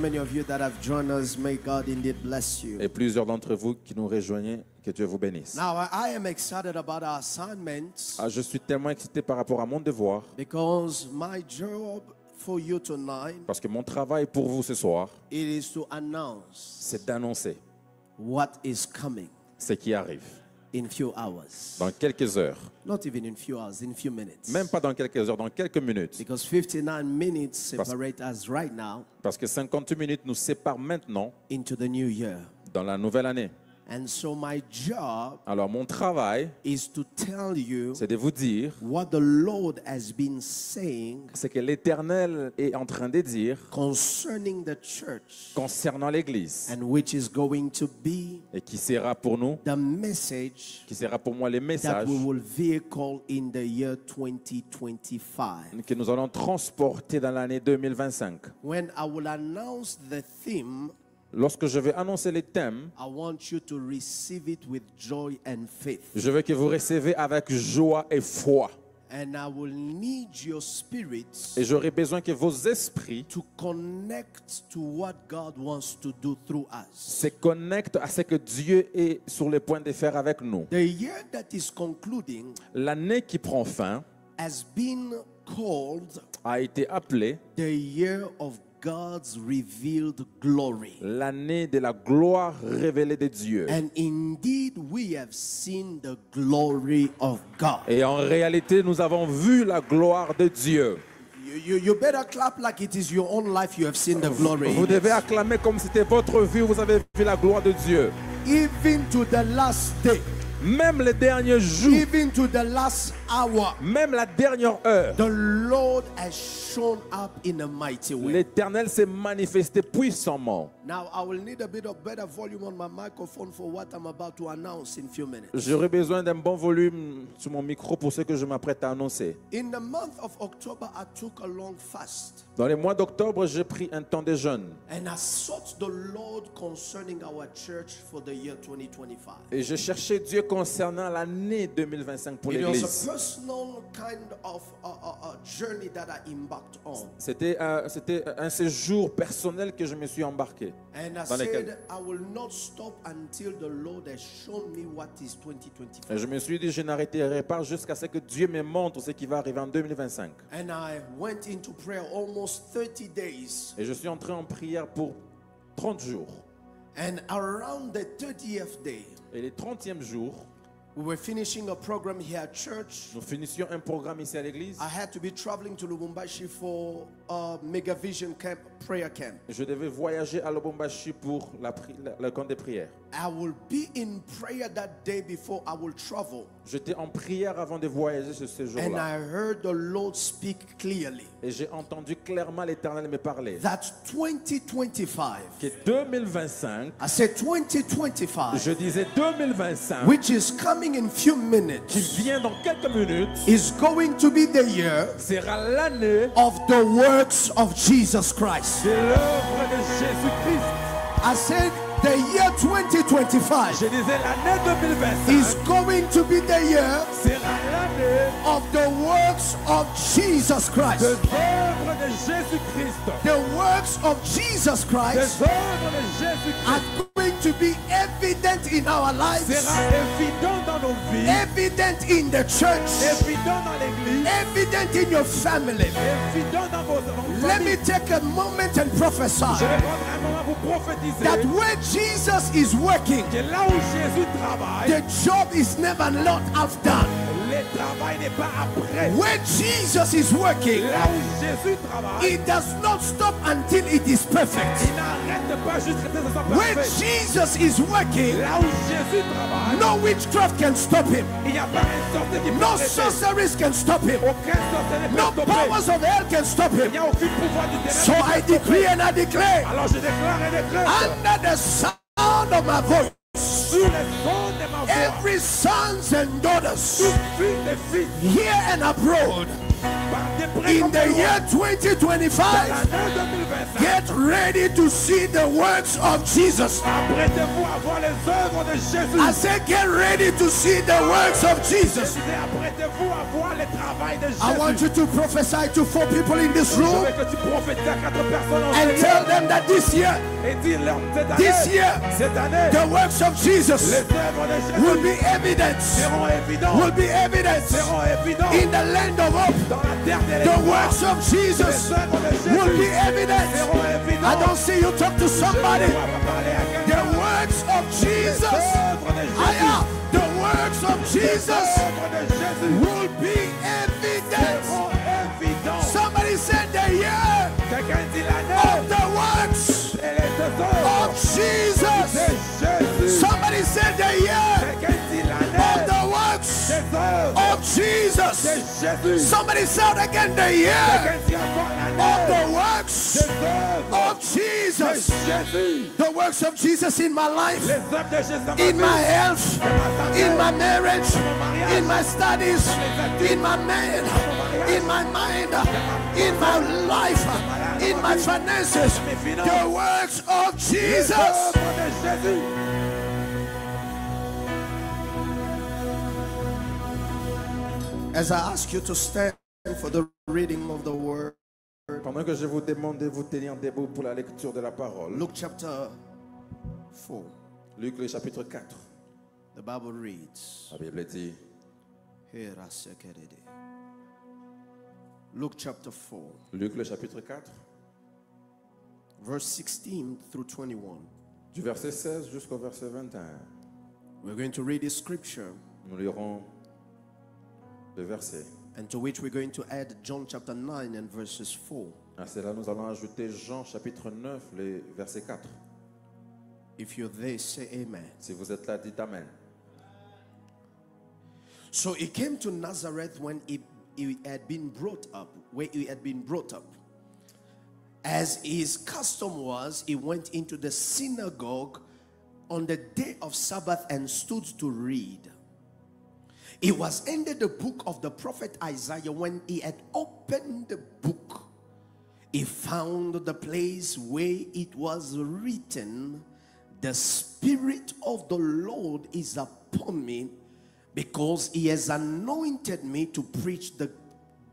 many of you that have joined us. May God indeed bless you. Et plusieurs d'entre vous qui nous rejoignez, que Dieu vous bénisse. Now, I am excited about our assignments Je suis tellement excité par rapport à mon devoir, because my job for you tonight, parce que mon travail pour vous ce soir, it is to announce c'est d'annoncer what is coming ce qui arrive in few hours. dans quelques heures. Not even in few hours, in few minutes. Même pas dans quelques heures, dans quelques minutes. Because 59 minutes separate us right now Parce que 58 minutes nous séparent maintenant into the new year. dans la nouvelle année. And so my job Alors mon travail, is to tell you c'est de vous dire what the Lord has been saying ce que l'Éternel est en train de dire concerning the church, concernant l'Église and which is going to be et qui sera pour nous, the message qui sera pour moi les that messages we will vehicle in the year 2025. que nous allons transporter dans l'année 2025. When I will announce the theme, Lorsque je vais annoncer les thèmes, I want you to receive it with joy and faith. je veux que vous recevez avec joie et foi. And I will need your spirits Et j'aurai besoin que vos esprits to connect to what God wants to do through us. se connectent à ce que Dieu est sur le point de faire avec nous. The year that is concluding L'année qui prend fin has been called a été appelée the year of God's revealed glory. l'année de la gloire révélée de Dieu. And indeed, we have seen the glory of God. Et en réalité, nous avons vu la gloire de Dieu. You better clap like it is your own life you have seen the glory. Vous devez acclamer comme si c'était votre vie, vous avez vu la gloire de Dieu. Even to the last day, Même les derniers jours, even to the last hour, même la dernière heure, the Lord has shown up in a mighty way. l'Éternel s'est manifesté puissamment. Now, I will need a bit of better volume on my microphone for what I'm about to announce in a few minutes. J'aurai besoin d'un bon volume sur mon micro pour ce que je m'apprête à annoncer. In the month of October, I took a long fast. Dans les mois d'octobre, j'ai pris un temps de jeûne. And I sought the Lord concerning our church for the year 2025. Et j'ai cherché Dieu concernant l'année 2025 pour It was l'Église. a personal kind of journey that I embarked on. C'était un séjour personnel que je me suis embarqué. And I Dans lesquels? said, I will not stop until the Lord has shown me what is 2025. Et je me suis dit, je n'arrêterai pas jusqu'à ce que Dieu me montre ce qui va arriver en 2025. And I went into prayer almost 30 days. Et je suis entré en prière pour 30 jours. And around the 30th day, Et les 30e jour, we were finishing a program here at church. nous finissions un programme ici à l'église. I had to be traveling to Lubumbashi for a Mega Vision camp, prayer camp. Je devais voyager à Lubumbashi pour le camp des prières. I will be in prayer that day before I will travel. J'étais en prière avant de voyager ce And jour-là. I heard the Lord speak clearly Et j'ai entendu clairement l'Éternel me parler. that 2025, Que 2025, I said 2025, je disais 2025, which is coming in few qui minutes, vient dans quelques minutes, is going to be the year sera l'année of the works of Jesus Christ. de l'œuvre de Jésus-Christ. I said the year 2025 Je disais l'année is 2025 going to be the year sera l'année of the works of Jesus des Christ. œuvres de Jésus-Christ. The works of Jesus Des Christ œuvres de Jésus-Christ are going to be evident in our lives, sera évident dans nos vies, evident in the church, évident dans l'église, evident in your family. évident dans vos Let me familles. take a moment and Je prophesy vais prendre un moment pour prophétiser that where Jesus is working, que là où Jésus travaille, the job is never not half done. le travail n'est pas après. Where Jesus is working, Là où Jésus travaille, it does not stop until it is perfect. il n'arrête pas jusqu'à ce que ça soit Where parfait. Jesus is working, Là où Jésus travaille, no witchcraft can stop him. il n'y a pas un sorcier qui peut No arrêter. sorceries can stop him. Aucun sorcier ne No peut stopper. powers of hell can stop Il him. n'y a aucun pouvoir du ténèbre. So I decree and I declare, Alors je déclare et déclare under the sound of my voice, sous les sons de ma voix, every sons and daughters tous fils et filles here and abroad, partout Soyez prêts In comme the le year roi. Dans 2025, l'année 2025, get ready to see the works of Jesus. apprêtez-vous à voir les œuvres de Jésus. I said, get ready to see the works of Je Jesus. disais, apprêtez-vous à voir les travails de I want Jésus. you to prophesy to 4 people in this Je room veux que tu prophétises à 4 personnes en and ce tell lieu them that this year, et dis-leur this year, cette année, the works of Jesus les œuvres de Jésus will be evidence, seront évidentes, will be evidence seront évidentes in the land of hope. dans la terre des The légendes. works of Jesus Les œuvres de Jésus will be evidence. seront I évidentes. don't see you talk to somebody. On va parler à The quelqu'un. works of Les Jesus, œuvres de Jésus, the works of les Jesus œuvres de Jésus will be evidence. seront évidentes. Somebody said the year Quelqu'un dit l'année of the works et les œuvres of Jesus. de Jésus. Somebody said the year Quelqu'un dit of l'année the works des œuvres of Jesus. de Jésus. Somebody shout again the year Quelqu'un dit encore of l'année the works des œuvres of de Jesus. Jésus. The works of Jesus in my life, Les œuvres de Jésus dans in ma my vie, health, in my marriage, in my studies, in my man, in my mind, in my life, in my finances. The works of les Jesus. œuvres de Jésus. As I ask you to stand for the reading of the word, Pendant que je vous demande de vous tenir debout pour la lecture de la parole, Luke chapter 4, Luc le chapitre 4, the Bible reads, la Bible dit, Luke chapter 4, Luc le chapitre 4, verse 16 through 21. du verset 16 jusqu'au verset 21. We're going to read this scripture, Nous lirons le verset. and to which we're going to add John chapter 9 and verses 4. À cela, nous allons ajouter Jean chapitre 9, le verset 4. If you're there, say amen. Si vous êtes là, dites Amen. So he came to Nazareth when he had been brought up, where he had been brought up. As his custom was, he went into the synagogue on the day of Sabbath and stood to read. It was ended the book of the prophet Isaiah. When he had opened the book, he found the place where it was written, "The Spirit of the Lord is upon me, because he has anointed me to preach the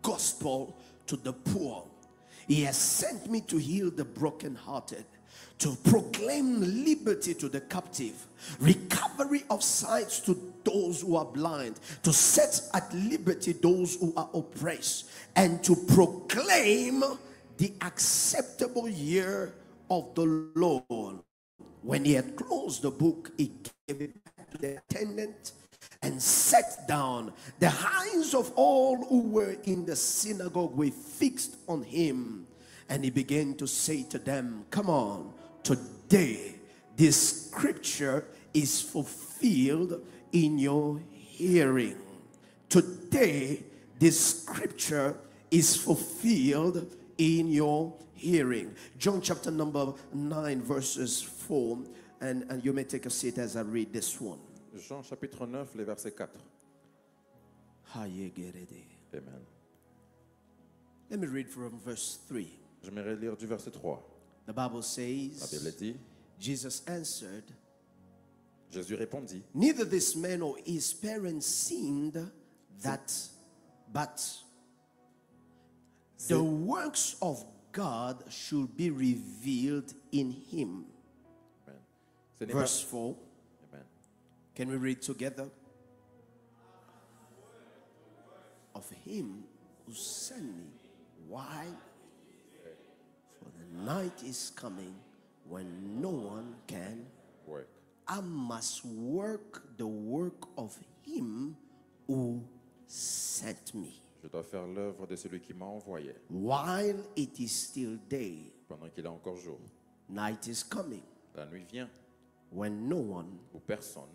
gospel to the poor. He has sent me to heal the brokenhearted, to proclaim liberty to the captive, recovery of sight to those who are blind, to set at liberty those who are oppressed, and to proclaim the acceptable year of the Lord." When he had closed the book, he gave it back to the attendant and sat down. The eyes of all who were in the synagogue were fixed on him, and he began to say to them, "Come on, today this scripture is fulfilled in your hearing." Today this scripture is fulfilled in your hearing. John chapter number 9 verses 4, and you may take a seat as I read this one. Jean chapitre 9, le verset 4. Amen. Let me read from verse 3. J'aimerais lire du verset 3. The Bible La says, Bible dit, Jesus answered, Jésus répondit, "Neither this man or his parents sinned, but the works of God should be revealed in him." Amen. Ce n'est Verse 4. Amen. Can we read together? "Of him who sent me. Why? For the night is coming when no one can. Work. I must work the work of him who sent me, Je dois faire l'œuvre de celui qui m'a envoyé while it is still day. pendant qu'il est encore jour. Night is coming La nuit vient when no one où personne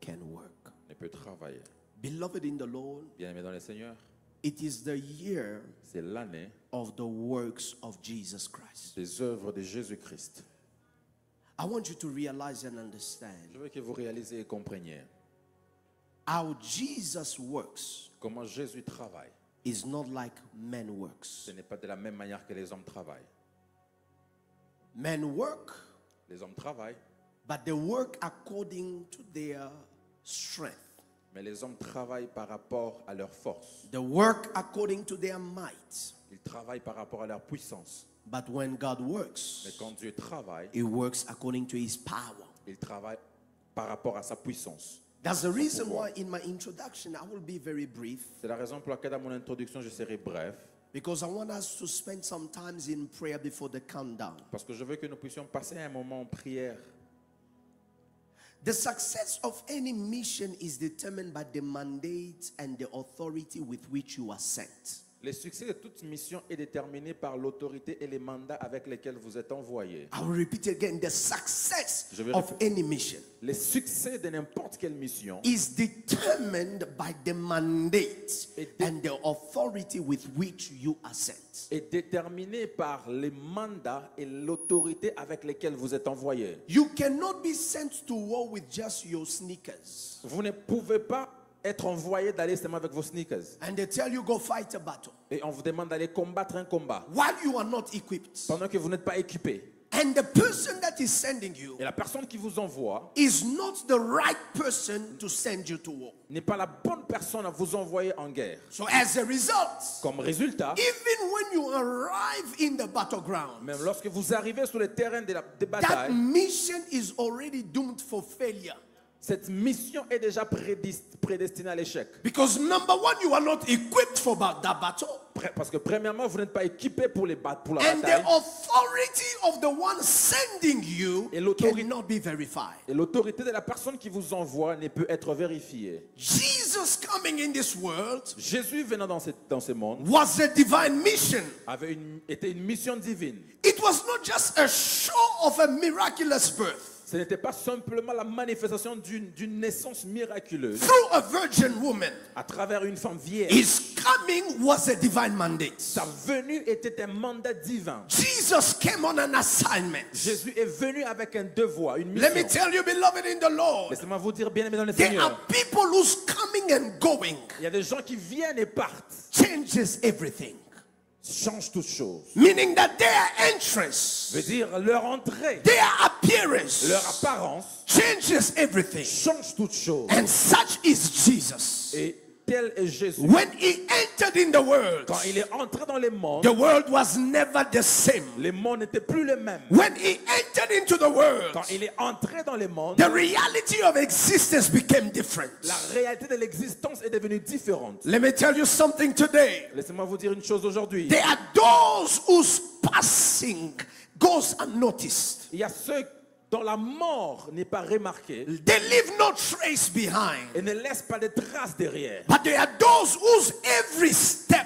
can work." ne peut travailler. Beloved in the Lord, Bien-aimé dans le Seigneur, it is the year c'est l'année of the works of Jesus Christ. des œuvres de Jésus-Christ. I want you to realize and understand Je veux que vous réalisez et compreniez how Jesus works comment Jésus travaille is not like men works. Ce n'est pas de la même manière que les hommes travaillent. Men work, Les hommes travaillent, but they work according to their strength. mais les hommes travaillent par rapport à leur force. They work according to their might. Ils travaillent par rapport à leur puissance. But when God works, Mais quand Dieu travaille, He works according to His power. il travaille par rapport à sa puissance. That's the reason why in my introduction I will be very brief, C'est la raison pour laquelle dans mon introduction je serai bref, because I want us to spend some time in prayer before the countdown. parce que je veux que nous puissions passer un moment en prière. The success of any mission is determined by the mandate and the authority with which you are sent. Le succès de toute mission est déterminé par l'autorité et les mandats avec lesquels vous êtes envoyés. I will repeat it again. The success Je vais of any mission Le succès de n'importe quelle mission is determined by the mandate Et and the authority with which you are sent. est déterminé par les mandats et l'autorité avec lesquels vous êtes envoyés. You cannot be sent to war with just your sneakers. Vous ne pouvez pas être envoyé d'aller seulement avec vos sneakers. And they tell you go fight a battle Et on vous demande d'aller combattre un combat while you are not equipped. pendant que vous n'êtes pas équipé. And the person that is sending you Et la personne qui vous envoie is not the right person to send you to war. n'est pas la bonne personne à vous envoyer en guerre. So as a result, Comme résultat, even when you arrive in the battleground, même lorsque vous arrivez sur le terrain de that bataille, mission is already doomed for failure. cette mission est déjà prédestinée à l'échec. Because number one, you are not equipped for that battle. Parce que premièrement, vous n'êtes pas équipé pour la And the bataille. authority of the one sending you Et l'autorité- cannot be verified. Et l'autorité de la personne qui vous envoie ne peut être vérifiée. Jesus coming in this world Jésus venant dans ce monde was a divine mission. était une mission divine. It was not just a show of a miraculous birth Ce n'était pas simplement la manifestation d'une naissance miraculeuse through a virgin woman. à travers une femme vierge. His coming was a divine mandate. Sa venue était un mandat divin. Jesus came on an assignment. Jésus est venu avec un devoir, une Let me mission. tell you, beloved in the Lord, Laissez-moi vous dire, bien aimé dans le there Seigneur, are people whose coming and going il y a des gens qui viennent et partent, changes everything. changent toutes choses. Meaning that their entrance, Veut dire leur entrée, their appearance leur apparence changes everything. change toutes choses. And such is Jesus. Et tel est Jésus. When he entered in the world, Quand il est entré dans les mondes, the world was never the same. les mondes n'étaient plus les mêmes. When he entered into the world, Quand il est entré dans les mondes, the reality of existence became different. la réalité de l'existence est devenue différente. Let me tell you something today. Laissez-moi vous dire une chose aujourd'hui. There are those whose passing goes unnoticed. Il y a ceux dont la mort n'est pas remarquée They leave no trace behind. et ne laissent pas de traces derrière. But there are those whose every step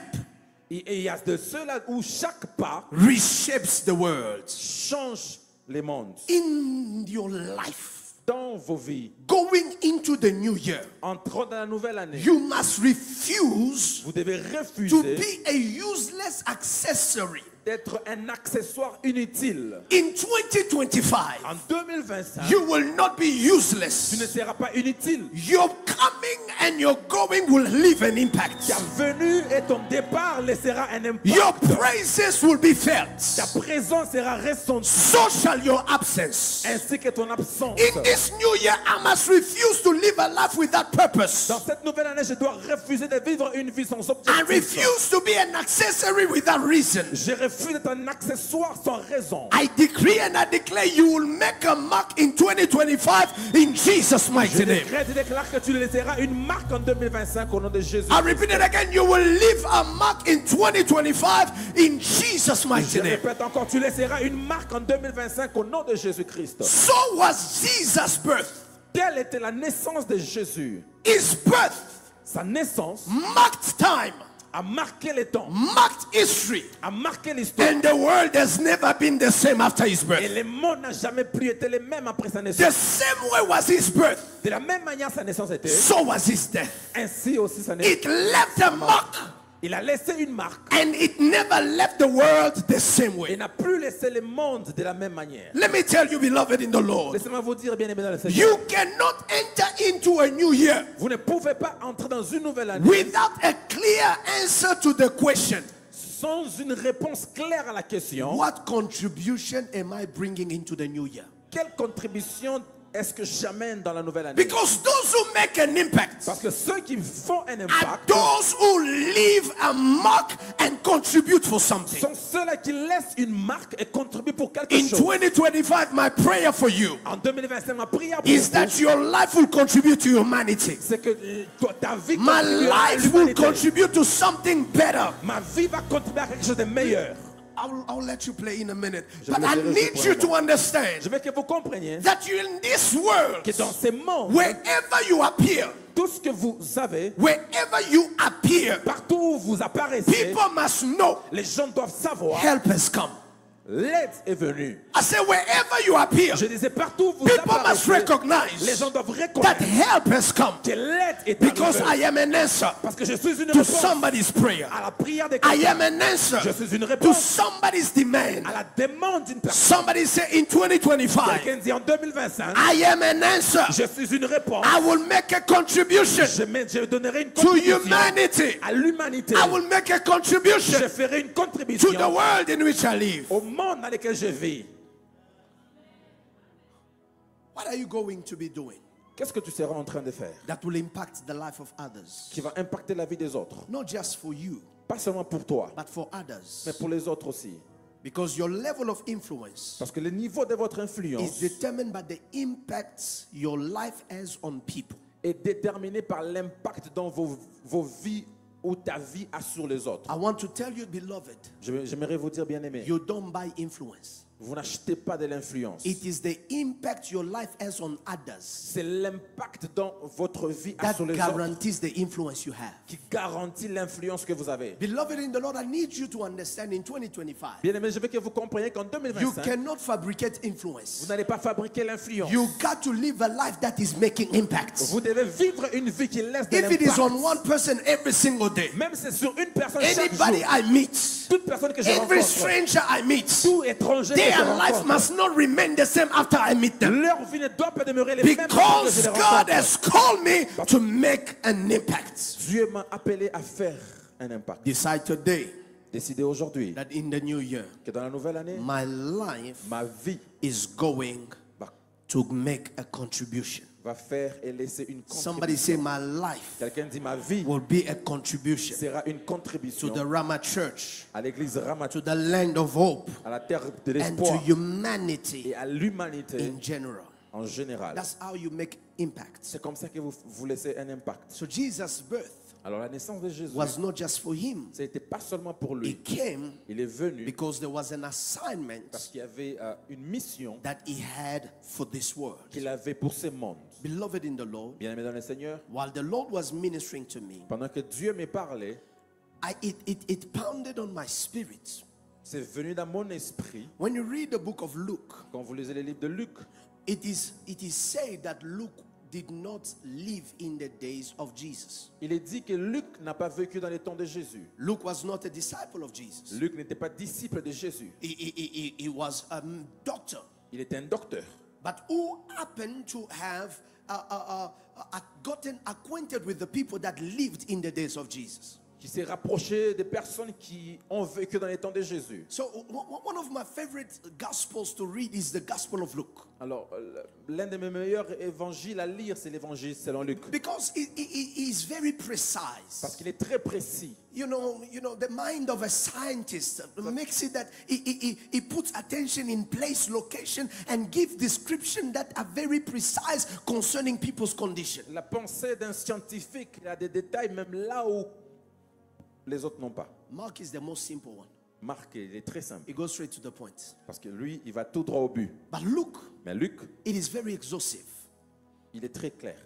Et il y a de ceux-là où chaque pas reshapes the world. change les mondes. In your life, Dans vos vies, going into the new year, entrant dans la nouvelle année, you must refuse vous devez to refuser be a useless accessory. d'être un accessoire inutile. In 2025, En 2025, you will not be tu ne useless. seras pas inutile. Your coming and your going will leave an impact. Ta venue et ton départ laissera un impact. Your praises will be felt. Ta présence sera ressentie, So shall your absence. ainsi que ton absence. In this new year, I must refuse to live a life without purpose. Dans cette nouvelle année, je dois refuser de vivre une vie sans I objectif. refuse to be an accessory without reason. Je refuse d'être un accessoire sans raison. I decree and I declare you will make a mark in 2025 in Jesus' Je mighty name. déclare que tu laisseras une marque en 2025 au nom de Jésus. I repeat it again. You will leave a mark in 2025 in Jesus' mighty Je name. répète encore, tu laisseras une marque en 2025 au nom de Jésus-Christ. So was Jesus' birth. Telle était la naissance de Jésus. His birth Sa naissance marked time, a marqué les temps, marked history, a marqué l'histoire. and the world has never been the same after his Et birth. le monde n'a jamais plus été le même après sa The naissance. same way was his birth, De la même manière sa naissance était, so was his death. ainsi aussi sa naissance. It left a mark, Il a laissé une marque and it never left the world the same et way. n'a plus laissé le monde de la même manière. Let me tell you, beloved in the Lord, Laissez-moi vous dire, bien aimé dans le Seigneur, you cannot enter into a new year vous ne pouvez pas entrer dans une nouvelle année without a clear clear answer to the question, sans une réponse claire à la question, what contribution am I bringing into the new year? quelle contribution est-ce que j'amène dans la nouvelle année? Because those who make an impact Parce que ceux qui font un are impact those who leave a mark and contribute for something. sont ceux-là qui laissent une marque et contribuent pour quelque In chose. 2025, my prayer for you En 2025, ma prière pour is vous, that your life will contribute to humanity. c'est que ta vie My contribuera à life will l'humanité. contribute to something better. Ma vie va contribuer à quelque chose de meilleur. I'll let you play in a minute. Je But vais I laisser need pour you un to moment. understand Je veux que vous compreniez that you in this world, que dans ces mondes, wherever you appear, tout ce que vous avez, wherever you appear, partout où vous apparaissez, people must know les gens doivent savoir help has come. l'aide est venue. I say wherever you appear, Je disais partout où vous people must apparaissez, les recognize gens doivent that reconnaître help has come que l'aide est because arrivée. I am an answer Parce que je suis une to réponse somebody's prayer. à la prière de I quelqu'un. am an answer Je suis une to réponse somebody's demand. à la demande d'une personne. Somebody say in 2025, Quelqu'un dit en 2025, I am an answer. je suis une réponse. I will make a contribution Je donnerai une to contribution humanity. à l'humanité. I will make a contribution Je ferai une to the contribution world in which I live. au monde dans lequel je vis. What are you going to be doing Qu'est-ce que tu seras en train de faire that will impact the life of others? qui va impacter la vie des autres? Not just for you, Pas seulement pour toi, but for others. mais pour les autres aussi. Because your level of influence Parce que le niveau de votre is influence determined by the impact your life has on people. est déterminé par l'impact dont vos vies ou ta vie a sur les autres. I want to tell you, beloved, J'aimerais vous dire, bien aimé, you don't buy influence. vous n'achetez pas de l'influence. It is the impact your life has on others C'est l'impact dont votre vie a that sur les autres guarantees the influence you have. qui garantit l'influence que vous avez. Beloved in the Lord, I need you to understand in 2025, Bien aimé, je veux que vous compreniez qu'en you 2025, cannot fabricate vous influence. n'allez pas fabriquer l'influence. You got to live a life that is making impact. Vous devez vivre une vie qui laisse de If it is l'impact. on one person every single day, Même si c'est sur une personne chaque anybody jour, I meet, toute personne que je every rencontre, stranger I meet, tout étranger que je their life rencontre, must not remain the same after I meet them. leur vie ne doit pas demeurer les mêmes que Because je les God rencontre. has called me to make an impact. Dieu m'a appelé à faire un impact. Decide today Décidez aujourd'hui that in the new year, que dans la nouvelle année, my life ma vie is going va, to make a contribution. va faire et laisser une Somebody contribution. say, my life Quelqu'un dit ma vie will be a contribution sera une to contribution the Rama Church, à l'église Rama, to the land of hope, à la terre de and to l'espoir humanity et à l'humanité in general. en général. That's how you make impact. C'est comme ça que vous laissez un impact. So Jesus' birth Alors la naissance de Jésus, was not just for him. ce n'était pas seulement pour lui. It came Il est venu because there was an assignment parce qu'il y avait une mission that he had for this world. qu'il avait pour ce monde. Beloved in the Lord, Bien-aimé dans le Seigneur, while the Lord was ministering to me, pendant que Dieu me parlait, it pounded on my spirit. c'est venu dans mon esprit. When you read the book of Luke, Quand vous lisez les livres de Luc, it is said that Luke did not live in the days of Jesus. il est dit que Luc n'a pas vécu dans les temps de Jésus. Luke was not a disciple of Jesus. Luc n'était pas disciple de Jésus. He was a doctor, Il était un docteur. but who happened to have gotten acquainted with the people that lived in the days of Jesus. Qui s'est rapproché des personnes qui ont vécu dans les temps de Jésus. So one of my favorite gospels to read is the Gospel of Luke, Alors, l'un de mes meilleurs évangiles à lire, c'est l'évangile selon Luc. because he is very Parce precise. qu'il est très précis. You know, the mind of a scientist makes it that he puts attention in place, location, and give description that are very precise concerning people's condition. La pensée d'un scientifique, il a des détails même là où les autres n'ont pas. Mark is the most simple one. Marc, il est très simple. He goes straight to the point. Parce que lui, il va tout droit au but. But Luke, Mais Luc, it is very exhaustive. il est très clair.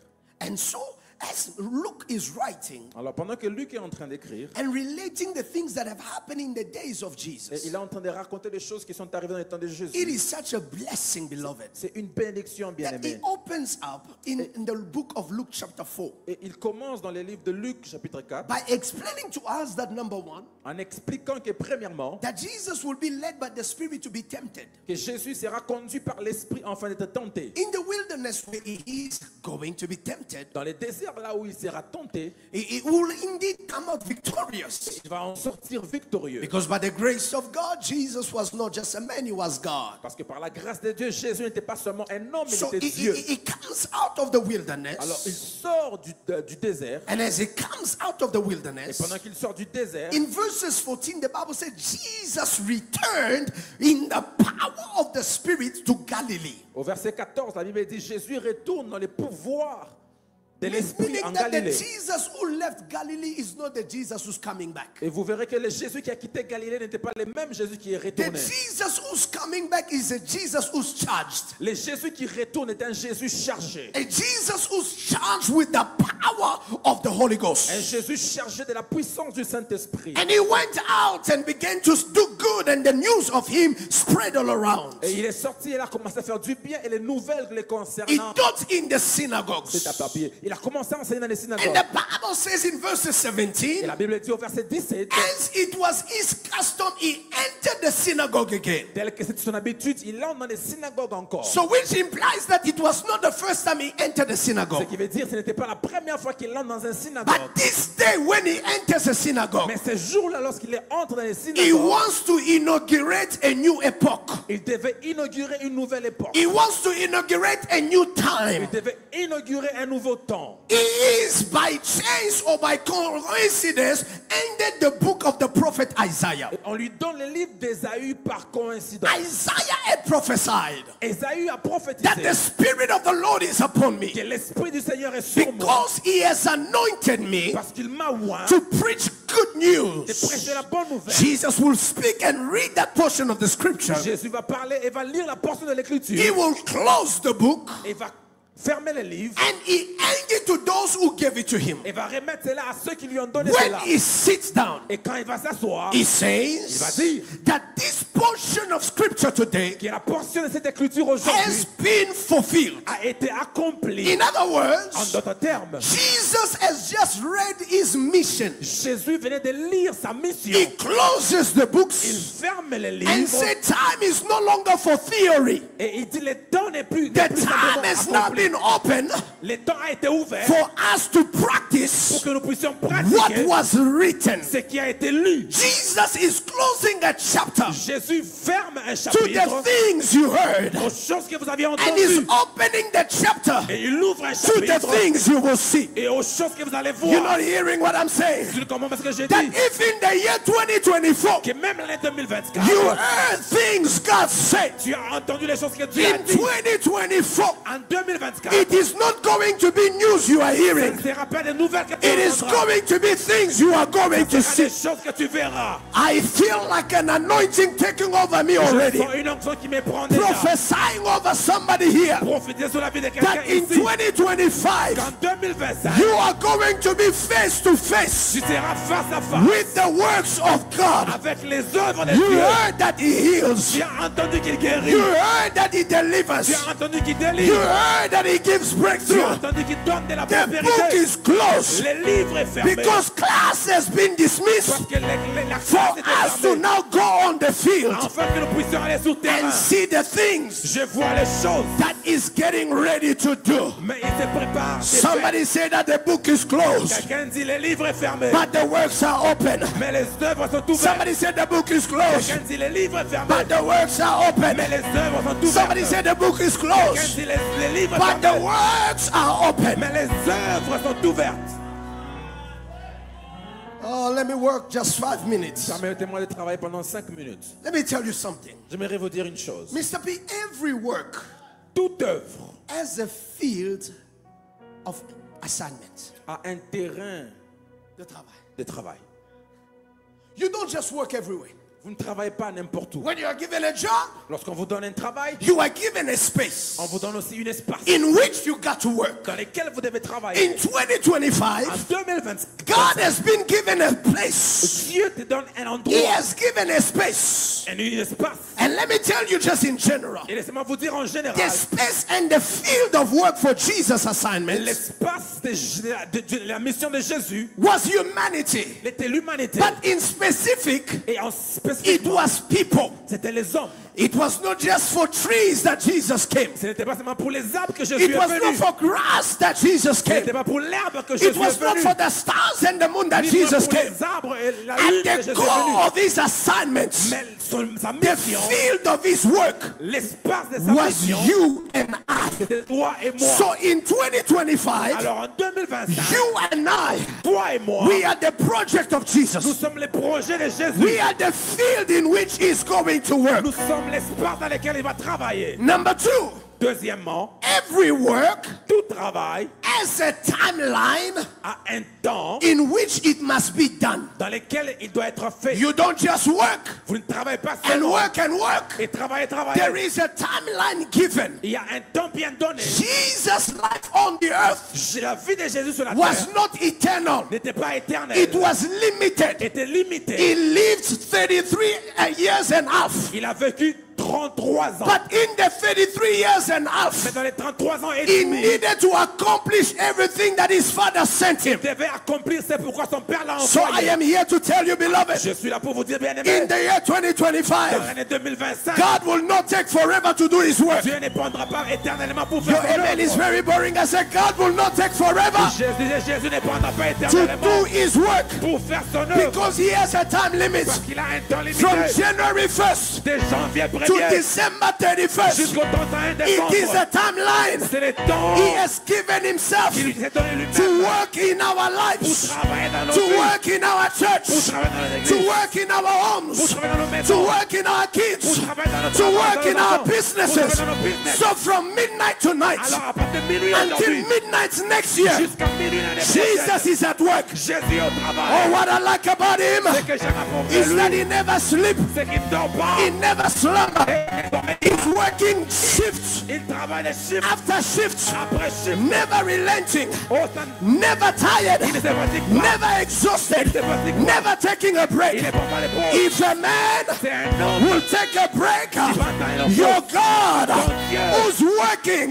And so, as Luke is writing Alors, pendant que Luc est en train d'écrire, and relating the things that have happened in the days of et Jesus, il est en train de raconter les choses qui sont arrivées dans les temps de it Jésus. is such a blessing, beloved, C'est une bénédiction, bien that aimé. it opens up in the book of Luke chapter 4 Et il commence dans les livres de Luc, chapitre 4, by explaining to us that number one, en expliquant que premièrement, that Jesus will be led by the Spirit to be tempted que Jésus sera conduit par l'Esprit afin d'être tenté in the wilderness wilderness where he is going to be tempted, dans les déserts là où il sera tenté, he will indeed come out victorious. il va en sortir victorieux. Because by the grace of God, Jesus was not just a man, he was God. Parce que par la grâce de Dieu, Jésus n'était pas seulement un homme, il So était Dieu. he comes out of the wilderness. Alors il sort du désert, And as he comes out of the et wilderness, pendant qu'il sort du désert, in verses 14, the Bible said Jesus returned in the power of the Spirit to Galilee. au verset 14, la Bible dit Jésus retourne dans les pouvoirs de l'Esprit Meaning en that the Galilée. Jesus who left Galilee is not the Jesus who's coming back. Et vous verrez que le Jésus qui a quitté Galilée n'était pas le même Jésus qui est The retourné. Jesus who's coming back is a Jesus who's charged. Le Jésus qui retourne est un Jésus chargé. A Jesus who's charged with the power of the Holy Ghost. Un Jésus chargé de la puissance du Saint-Esprit. And he went out and began to do good, and the news of him spread all around. Et il est sorti, il a commencé à faire du bien et les nouvelles les He concernant. taught in the C'est synagogues. à papier. Il a commencé à enseigner dans les And synagogues. the Bible says in verse Et 17, la Bible dit au verset 17, as it was his custom, he entered the synagogue again. tel que c'est son habitude, il entre dans les synagogues encore. So which implies that it was not the first time he entered the Ce synagogue. qui veut dire que ce n'était pas la première fois qu'il entre dans un synagogue. But this day when he enters a synagogue, Mais ce jour-là, lorsqu'il entre dans les he synagogues, wants to inaugurate a new epoch. il devait inaugurer une nouvelle époque. He wants to inaugurate a new time. Il devait inaugurer un nouveau temps. He is by chance or by coincidence ended the book of the prophet Isaiah. On lui donne le livre d'Ésaü par coïncidence. Isaiah had prophesied Ésaü a that prophétisé the Spirit of the Lord is upon me que l'Esprit du Seigneur est sur moi because he has anointed me parce qu'il m'a oint to preach good de news. prêcher la bonne nouvelle. Jesus will speak and read that portion of the scripture. Jésus va parler et va lire la portion de He l'Écriture will close the book et va fermer le livre and he hand it to those who gave it to him. et va remettre cela à ceux qui lui ont donné When cela. he sits down, Et quand il va s'asseoir, he il va says dire that this portion of scripture today que la portion de cette Écriture has aujourd'hui been fulfilled. a été accomplie. In other En words, d'autres termes, Jesus has just read his mission. Jésus venait de lire sa mission. He closes the Il books ferme le and livre said time is no longer for theory. et il dit le temps n'est plus, The n'est plus time simplement has now accompli. been open Le temps a été ouvert for us to pour practice que nous puissions what pratiquer was written. ce qui a été lu. Jesus is closing a chapter Jésus ferme un to chapitre the things you heard aux choses que vous aviez and is entendues opening the chapter et il ouvre un to the chapitre things you will see. et aux choses que vous allez You're voir. not hearing what I'm saying? Tu comprends ce que j'ai That dit? if in the year 2024 Que même l'année 2024, you heard things God said, tu as entendu les choses que Dieu a in dit. 2024 En 2024, it is not going to be news you are ce hearing. ne sera pas des nouvelles que tu It is entendras. going to be things you are going to Ce sera des see. choses que tu verras. I feel like an anointing taking over me Je already. sens une onction qui me prend déjà. Prophesying over somebody here Prophétiser sur la vie de quelqu'un that in ici. 2025 Qu'en 2025, you are going to be face to face tu seras face à face with the works of God. avec les œuvres de You Dieu. heard that He heals. Tu as entendu qu'il guérit. You heard that He Tu delivers. as entendu qu'il You délivre. heard that He gives Tu as breakthrough. entendu qu'il donne de la The book prospérité. is closed Le livre est fermé. because class has been dismissed Parce que la for classe était us to fermée. now go on the field Afin que nous puissions aller sur le terrain. and see the things Je vois les choses. that is getting ready to do. Mais il se prépare. c'est fait. Somebody say that the book is closed, Quelqu'un dit le livre est fermé. but the works are open. Mais les œuvres sont ouvertes. Somebody said the book is closed, Quelqu'un dit le livre est fermé. but the works are open. Mais les œuvres sont Somebody ouvertes. said the book is Quelqu'un closed, dit les livres but sont the fermés. works are open. Mais les œuvres sont ouvertes. Oh, let me work just 5 minutes. Permettez-moi de travailler pendant 5 minutes. Let me tell you something. J'aimerais vous dire une chose. Mr. P, every work Toute œuvre has a field of assignment. a un terrain The travail. de travail. You don't just work everywhere. Vous ne travaillez pas n'importe où. When you are given a job, Lorsqu'on vous donne un travail, you are given a space on vous donne aussi un espace in which you got to work. dans lequel vous devez travailler. In 2025, En 2025, God has been given a place. Dieu te donne un He endroit, has given a space. un espace. And let me tell you just in general, Et laissez-moi vous dire en général, the space and the field of work for Jesus' assignment l'espace de la mission de Jésus was humanity. était l'humanité. But in specific, Et en it spécifique, was people. c'était les hommes. It was not just for trees that Jesus came. Ce n'était pas seulement pour les arbres que Jésus It est was not venu. for grass that Jesus Ce came. n'était pas pour l'herbe que Jésus It was est not venu. for the stars and the moon that Ni Jesus pour came. les arbres et la lune que At Jésus the est venu. core of these assignments, Mais sa the mission, field of his work l'espace de sa was mission, you and I. c'était toi et moi. So in 2025, Alors en 2025, you and I, toi et moi, we are the project of nous Jesus. sommes les projets de Jésus. We are the field in which he's going to work. Nous sommes l'espace dans lequel il va travailler. Number two, Deuxièmement, every work tout travail has a timeline a un temps in which it must be done. dans lequel il doit être fait. You don't just work Vous ne travaillez pas and seulement work and work. et travaillez. There is a timeline given. Il y a un temps bien donné. Jesus' life on the earth La vie de Jésus sur la was terre not eternal. n'était pas éternelle. It was limited. Était limitée. He lived 33 years and a half. Il a vécu 33 ans. But in the 33 years and a half, Mais dans les 33 ans et he demi, needed to accomplish everything that his father sent him. il devait accomplir c'est pourquoi son père l'a So I envoyé. am here to tell you, beloved, Je suis là pour vous dire, bien in aimé, the year dans 2025, l'année 2025, God will not take forever to do his work. Dieu ne prendra pas éternellement pour Your faire son amen is œuvre. very boring. I said, God will not take forever Jésus ne prendra pas to éternellement do his work pour faire son œuvre. because he has a time limit Parce qu'il a un temps from limité. January 1st De janvier to 1er December 31st. jusqu'au 31 It is décembre. a timeline. C'est le temps He has given himself qu'il s'est donné to lui-même work in our pour lives, travailler dans nos to vies, work in our pour church, travailler dans les to églises, work in our pour homes, travailler dans nos to maisons, work in our pour kids, travailler dans nos to travaux, work dans in nos our enfants, pour businesses. travailler dans nos business. So from midnight tonight Alors à partir de minuit until aujourd'hui, midnight next year, jusqu'à minuit l'année Jesus prochaine, is at work. Jésus au Oh, travail. what I like about him Ce que j'aime à propos is de that lui, he never sleeps, c'est qu'il ne dort pas. he never slumbers. Il He's working shifts travaille les chiffres after shifts, après chiffres. never relenting, Oh, ça never tired, ne se fatigue pas. never exhausted, never taking a Il break. ne prend pas les pauses. If a man C'est un homme will take a break, qui your God who's working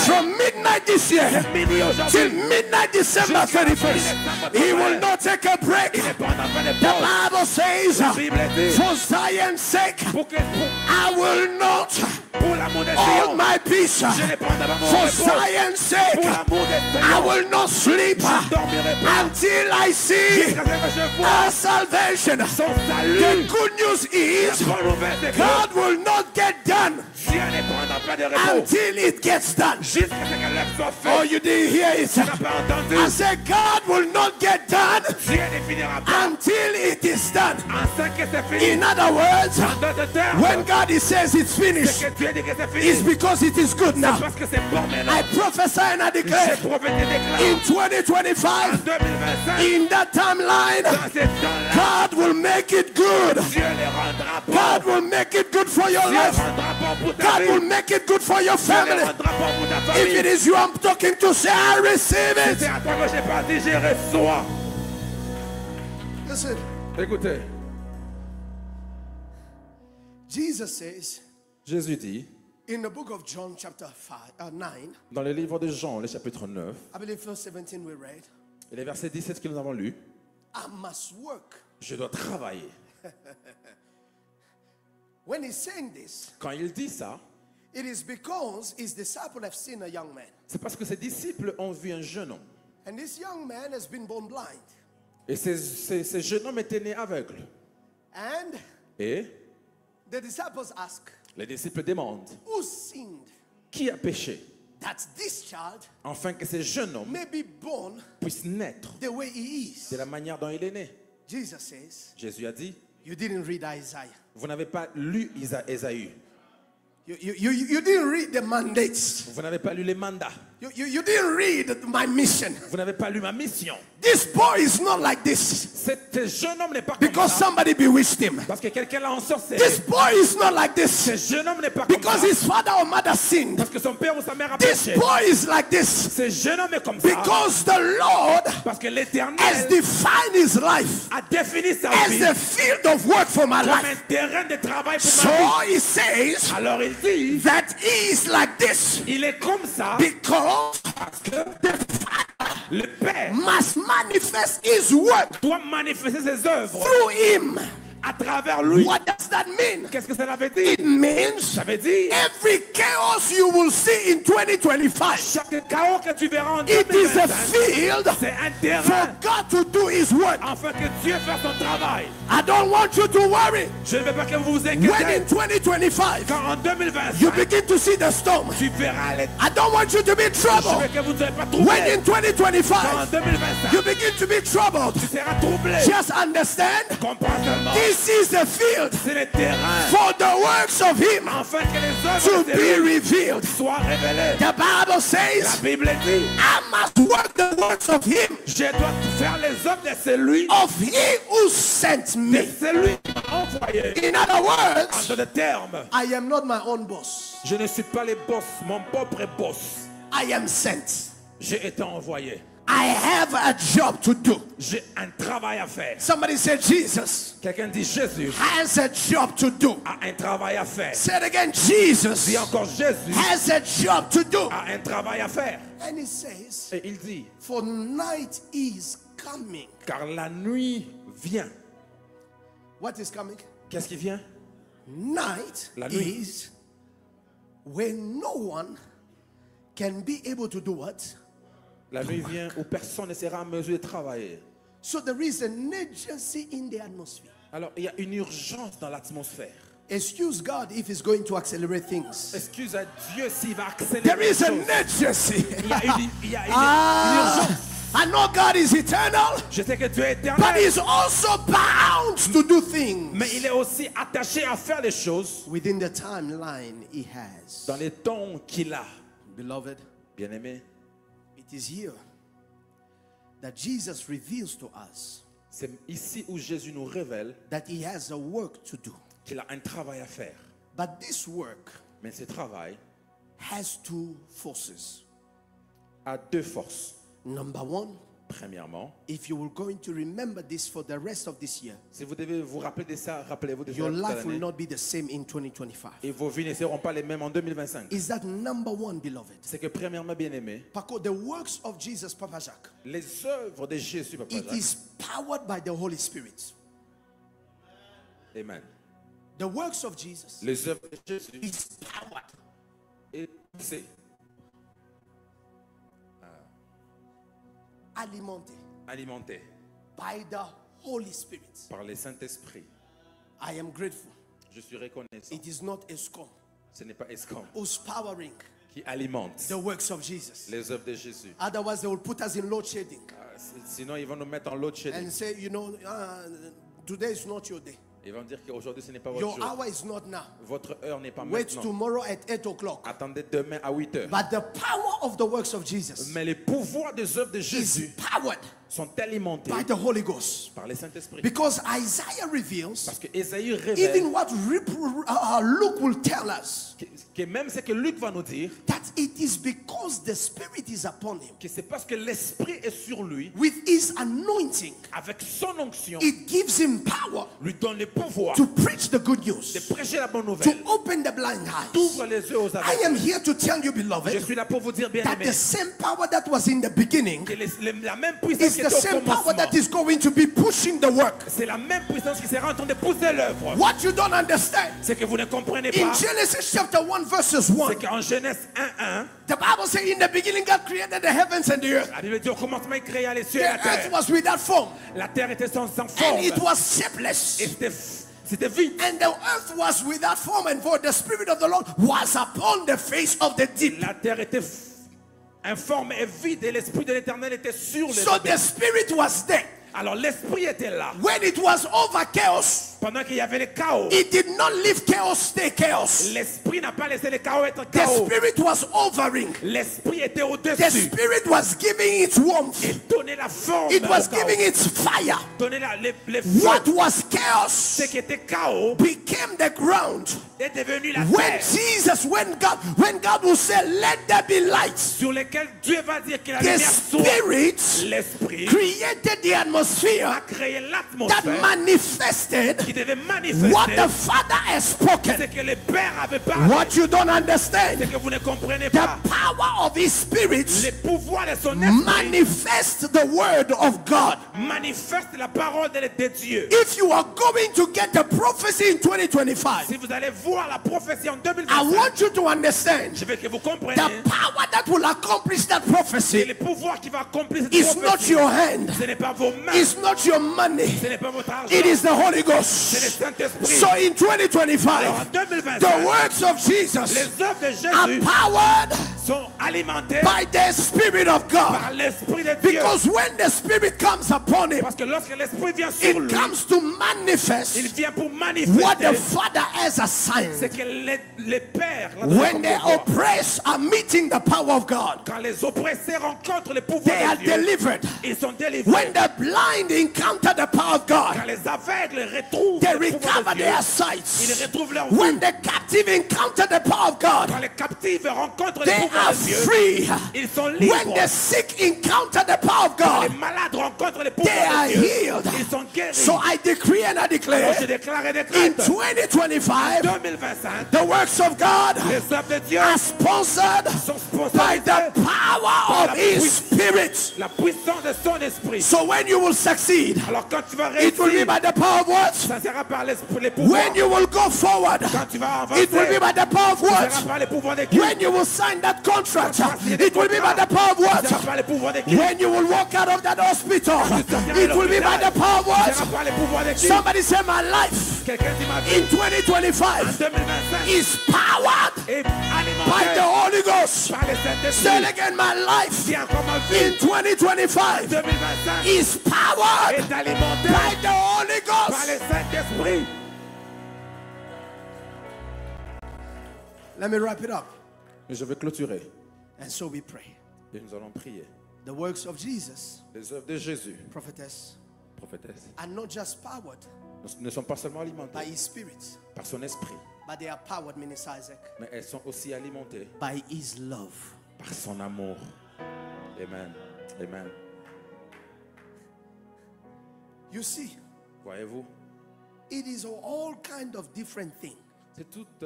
from midnight this year minuit till aujourd'hui. midnight December 31st, he will not take a break. Il ne prendra pas les The pauses. Bible says, La Bible dit, for Zion's sake, pour I will not l'amour de hold Sion, my peace. je ne prendrai pas mon For repos. Zion's sake, Pour l'amour de I Sion, will not sleep je ne dormirai pas. until I see Jusqu'à ce que je vois our salvation. son salut. The good news is, La bonne nouvelle, c'est que God will not get done Dieu ne prendra pas de repos. until it gets done. Jusqu'à ce que l'œuvre soit Oh, faite. you didn't hear it. Tu n'as pas entendu. I said, God will not get done Dieu ne finira pas. until it is done. En ce que c'est fini. In other words, En d'autres termes, when God says it's c'est finished, que Dieu dit que c'est it's fini. because it is good now. Parce que c'est bon maintenant. I prophesy and I declare J'ai prophétisé déclare. in En 2025, 2025, in that timeline, dans ces temps-là, God will make it good. Dieu les rendra God bons. will make it good for your Dieu life. rendra bon pour ta God vie. will make it good for your Dieu les family. rendra bon pour ta If it famille. is you I'm talking to, say, I receive C'est it. à toi que j'ai parti, je reçois. Listen, Écoutez, Jesus says Jésus dit, in the book of John, chapter 9, dans le livre de Jean, le chapitre 9, I believe verse 17 we read, et les versets 17 que nous avons lus, I must work. je dois travailler. When he's saying this, Quand il dit ça, it is because his disciple have seen a young man. c'est parce que ses disciples ont vu un jeune homme. And this young man has been born blind. Et ce jeune homme était né aveugle. And Et the disciples ask, les disciples demandent, who sinned qui a péché that this child afin que ce jeune homme may be born puisse naître the way he is? de la manière dont il est né? Jesus says, Jésus a dit, you didn't read Isaiah. vous n'avez pas lu Ésaü. You didn't read the mandates. Vous n'avez pas lu les mandats. You didn't read my mission. Vous n'avez pas lu ma mission. This boy is not like this Ce jeune homme n'est pas comme because ça. somebody bewitched him. Parce que quelqu'un l'a ensorcelé. This boy is not like this Ce jeune homme n'est pas comme because ça. his father or mother sinned. Parce que son père ou sa mère a This péché. boy is like this Ce jeune homme est comme ça. because the Lord Parce que has l'Éternel defined his life a défini sa as vie the field of work for my comme un life. terrain de travail pour So ma vie. he says Alors il dit, that he is like this il est comme ça because parce que le Père must manifest his work doit manifester ses œuvres through him. à travers lui. What does that mean? Qu'est-ce que ça veut It dire? means Ça veut dire every chaos you will see in 2025, chaque chaos que tu verras en it is a 2025, field c'est un for terrain God to do his work. afin que Dieu fasse son travail. I don't want you to worry. Je ne veux pas que vous vous When inquiétez. in 2025 Quand en you 2025, begin to see the storm, tu verras les... I don't want you to be Je troubled. veux que vous ne soyez pas When in troublés. Quand en 2025 2025, you begin to be troubled, tu seras troublé. just understand Comprends seulement. this is the field C'est le terrain for the works of him afin que les to œuvres de be lui revealed. soient révélées. The Bible La says, Bible dit, I must work the works of him, je dois faire les œuvres de celui, of he who sent de me. celui qui m'a envoyé. In other En words, d'autres termes, I am not my own boss. je ne suis pas le boss, mon propre boss. I am sent. J'ai été envoyé. I have a job to do. J'ai un travail à faire. Somebody said Jesus Quelqu'un dit Jésus has a job to do. a un travail à faire. Say it again, Jesus Dis encore Jésus has a job to do. a un travail à faire. And he says, Et il dit, for night is coming. car la nuit vient. What is coming? Qu'est-ce qui vient? Night La nuit. is when no one can be able to do what? La nuit vient où personne ne sera en mesure de travailler. So there is an urgency in the atmosphere. Alors, il y a une urgence dans l'atmosphère. Excuse God if he's going to accelerate things. Excuse à Dieu s'il va accélérer There les is an choses. urgency. Il y a une Ah, urgence. I know God is eternal, Je sais que Dieu est but éternel, he's also bound to do things mais il est aussi attaché à faire les choses within the timeline he has. dans les temps qu'il a. Beloved, Bien-aimé, it is here that Jesus reveals to us c'est ici où Jésus nous révèle that he has a work to do. qu'il a un travail à faire. But this work Mais ce travail has two forces. a deux forces. Number one, Premièrement, if you were going to remember this for the rest of this year, si vous devez vous rappeler de ça, rappelez-vous de your life will ça. not be the same in 2025. Et vos vies ne seront pas les mêmes en 2025. Is that number one, beloved? C'est que premièrement, bien-aimé, Because the works of Jesus, Papa Jacques, les œuvres de Jésus, Papa it Jacques, is powered by the Holy Spirit. Amen. The works of Jesus Les œuvres de Jésus is powered et c'est alimenté by the Holy Spirit. par le Saint-Esprit. I am grateful. Je suis reconnaissant. It is not ESCOM Ce n'est pas ESCOM who's powering qui alimente the works of Jesus. les œuvres de Jésus. Otherwise, they will put us in load shedding Sinon, ils vont nous mettre en load shedding. and say, you know, today is not your day. Ils vont dire qu'aujourd'hui, ce n'est pas votre Your jour. hour is not now. Votre heure n'est pas Wait maintenant. tomorrow at 8 o'clock. Attendez demain à 8 heures. But the power of the works of Jesus Mais les pouvoirs des œuvres de is Jésus powered sont alimentés by the Holy Ghost. par le Saint-Esprit. Because Isaiah reveals, Parce que Ésaïe révèle even what Luke will tell us, que même ce que Luc va nous dire, that it is because the Spirit is upon him. que c'est parce que l'Esprit est sur lui, With his anointing, avec son onction, it gives him power lui donne le pouvoir to preach the good de news, prêcher la bonne to nouvelle, open the blind eyes. d'ouvre les yeux aux I aveugles. am here to tell you, Je beloved, suis là pour vous dire, bien that the aimé, same power that was in the beginning que la même puissance is qui the était au same power commencement, that is going to be pushing the work. c'est la même puissance qui sera en train de pousser l'œuvre. What you don't understand, C'est que vous ne comprenez in pas, Genesis chapter 1 verses c'est 1, qu'en Genèse 1:1, the Bible says in the beginning God created the heavens and the earth. la Bible dit au commencement il créa les cieux The et la earth terre. was without form La terre était sans and forme it was et shapeless. c'était vide. And the earth was without form and void. The Spirit of the Lord was upon the face of the deep. La terre était informe et vide et l'Esprit de l'Éternel était sur les So eaux. the Spirit was there. Alors l'Esprit était là. When it was over chaos, Pendant qu'il y avait le chaos, it did not leave chaos stay chaos. l'Esprit n'a pas laissé le chaos être The chaos. Spirit was overing. L'Esprit était The au-dessus. Spirit was giving its warmth. Il donnait la forme It was au chaos. giving its fire. Donnait les feux. What was chaos Ce qui était chaos became the ground. est devenu la When terre Jesus, when God will say, let there be light, sur laquelle Dieu va dire que la the lumière soit. Spirit L'Esprit created the a atmosphere créé that l'atmosphère manifested qui devait what manifester the Father has spoken. ce que le Père avait parlé. What you don't C'est understand, que vous ne comprenez the pas. power of His Spirit Les pouvoirs de son esprit manifest the Word of God. manifestent la parole de Dieu. If you are going to get the prophecy in 2025, si vous allez voir la prophétie en I 2025, want you to understand je veux que vous compreniez the power that will accomplish that que prophecy le pouvoir qui va accomplir cette is not prophétie, your hand, ce n'est pas vos mains, it's not your money, ce n'est pas votre argent, it is the Holy c'est le Ghost. Saint-Esprit. So in Alors en 2025, 2025, the works of Jesus les œuvres de are Jésus powered sont alimentées by the Spirit of par God. l'Esprit de Dieu. Because when the Spirit comes upon him, Parce que lorsque l'Esprit vient sur it lui, comes to il manifest vient pour what manifester the Father has ce assigned. que les pères, When the oppressed are meeting the power of God, quand les oppressés rencontrent le they pouvoir are de Dieu, delivered. ils sont délivrés. When the blind encounter the power of Quand God, les aveugles retrouvent they le pouvoir recover de Dieu, their ils sights. retrouvent leur vue. When the captive encounter the power of God, Quand les captifs rencontrent le they pouvoir are de Dieu, free. ils sont When libres. the sick encounter the power of Quand les God, malades rencontrent le they pouvoir are de Dieu, healed. ils sont guéris. So I decree and I Alors je declare déclare et in décrète, 2025, 2025, the works of God les œuvres de Dieu are sponsored sont by the sponsorisées power par of His Spirit. la puissance de son esprit. So when you will succeed, Alors quand tu vas it will be réussir, by the power of what? ça sera par l'esprit, les pouvoirs. When you will go forward, Quand tu vas avancer, it will be by the power of ça sera what? par les pouvoirs d'équipe. When you will sign that contract, it will be by the power of Ça sera what? par les pouvoirs d'équipe. When you will walk out of that hospital, it will be by the power of Ça sera what? par les pouvoirs d'équipe. Somebody say my life Quelqu'un dit ma vie in 2025 en 2025 is powered est by alimentée the Holy Ghost. par le Say it Saint-Esprit. again, my life Dis encore ma in vie 2025 2025 is powered est alimentée by the Holy par Ghost. le Saint-Esprit. Let me wrap it up. Mais je vais clôturer And so we pray. et nous allons prier. The works of Jesus, Les œuvres de Jésus, prophetess, prophétesse, are not just powered ne sont pas seulement by alimentées His Spirit, par son esprit, but they are powered, Minister Isaac, mais elles sont aussi alimentées by His love. par son amour. Amen. Amen. You see, Voyez-vous, it is all kind of different thing. c'est toutes